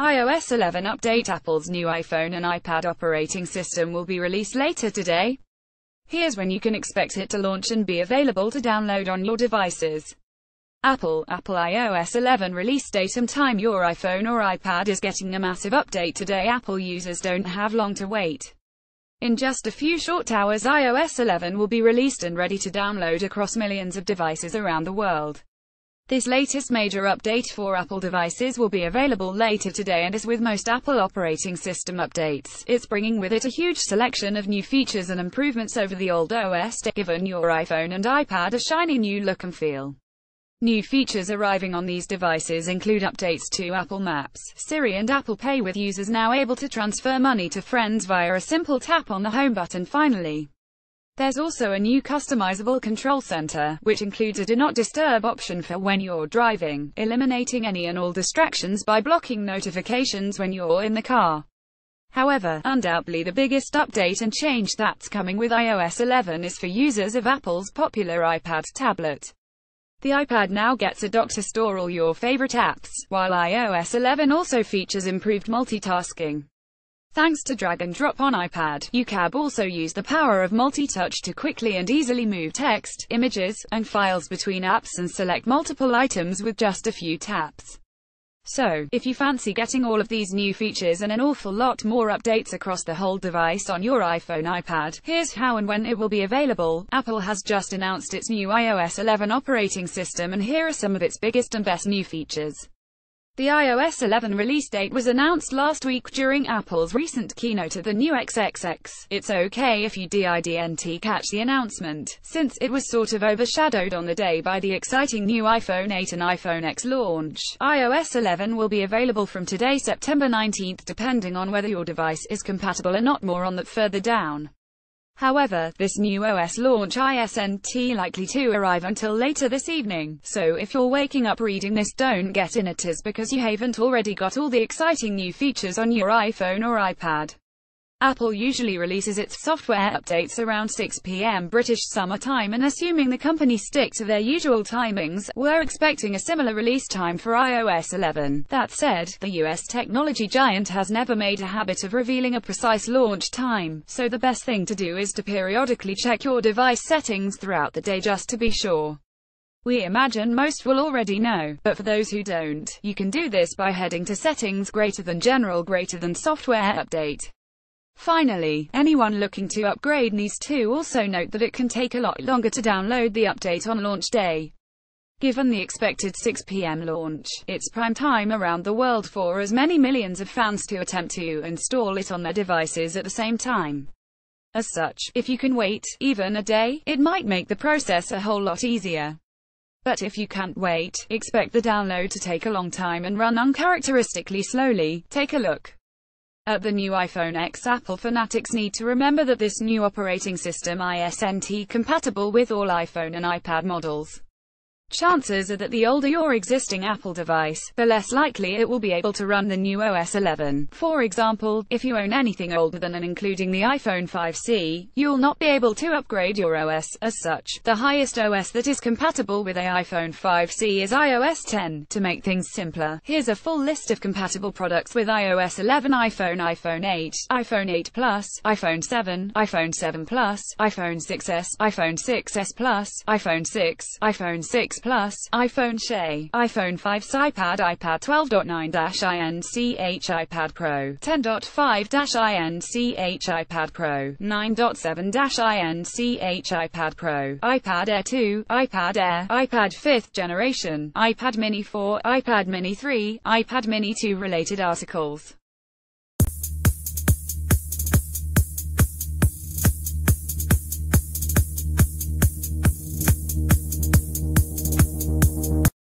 iOS 11 update. Apple's new iPhone and iPad operating system will be released later today. Here's when you can expect it to launch and be available to download on your devices. Apple iOS 11 release date and time. Your iPhone or iPad is getting a massive update today. Apple users don't have long to wait. In just a few short hours, iOS 11 will be released and ready to download across millions of devices around the world. This latest major update for Apple devices will be available later today, and as with most Apple operating system updates, it's bringing with it a huge selection of new features and improvements over the old OS, giving your iPhone and iPad a shiny new look and feel. New features arriving on these devices include updates to Apple Maps, Siri and Apple Pay, with users now able to transfer money to friends via a simple tap on the home button. Finally, there's also a new customizable control center, which includes a Do Not Disturb option for when you're driving, eliminating any and all distractions by blocking notifications when you're in the car. However, undoubtedly the biggest update and change that's coming with iOS 11 is for users of Apple's popular iPad tablet. The iPad now gets a dock to store all your favorite apps, while iOS 11 also features improved multitasking. Thanks to drag and drop on iPad, you can also use the power of multi-touch to quickly and easily move text, images, and files between apps and select multiple items with just a few taps. So, if you fancy getting all of these new features and an awful lot more updates across the whole device on your iPhone, iPad, here's how and when it will be available. Apple has just announced its new iOS 11 operating system, and here are some of its biggest and best new features. The iOS 11 release date was announced last week during Apple's recent keynote at the new XXX. It's okay if you didn't catch the announcement, since it was sort of overshadowed on the day by the exciting new iPhone 8 and iPhone X launch. iOS 11 will be available from today, September 19th, depending on whether your device is compatible or not. More on that further down. However, this new OS launch isn't likely to arrive until later this evening, so if you're waking up reading this, don't get in it is because you haven't already got all the exciting new features on your iPhone or iPad. Apple usually releases its software updates around 6 p.m. British Summer Time, and assuming the company stick to their usual timings, we're expecting a similar release time for iOS 11. That said, the US technology giant has never made a habit of revealing a precise launch time, so the best thing to do is to periodically check your device settings throughout the day just to be sure. We imagine most will already know, but for those who don't, you can do this by heading to Settings, General, Software Update. Finally, anyone looking to upgrade needs to also note that it can take a lot longer to download the update on launch day. Given the expected 6 p.m. launch, it's prime time around the world for as many millions of fans to attempt to install it on their devices at the same time. As such, if you can wait, even a day, it might make the process a whole lot easier. But if you can't wait, expect the download to take a long time and run uncharacteristically slowly. Take a look at the new iPhone X. Apple fanatics need to remember that this new operating system isn't compatible with all iPhone and iPad models. Chances are that the older your existing Apple device, the less likely it will be able to run the new OS 11. For example, if you own anything older than and including the iPhone 5C, you'll not be able to upgrade your OS. As such, the highest OS that is compatible with an iPhone 5C is iOS 10. To make things simpler, here's a full list of compatible products with iOS 11: iPhone 8, iPhone 8 Plus, iPhone 7, iPhone 7 Plus, iPhone 6s, iPhone 6s Plus, iPhone 6, iPhone 6 Plus, iPhone SE, iPhone 5s, iPad 12.9-inch iPad Pro, 10.5-inch iPad Pro, 9.7-inch iPad Pro, iPad Air 2, iPad Air, iPad 5th generation, iPad Mini 4, iPad Mini 3, iPad Mini 2. Related articles.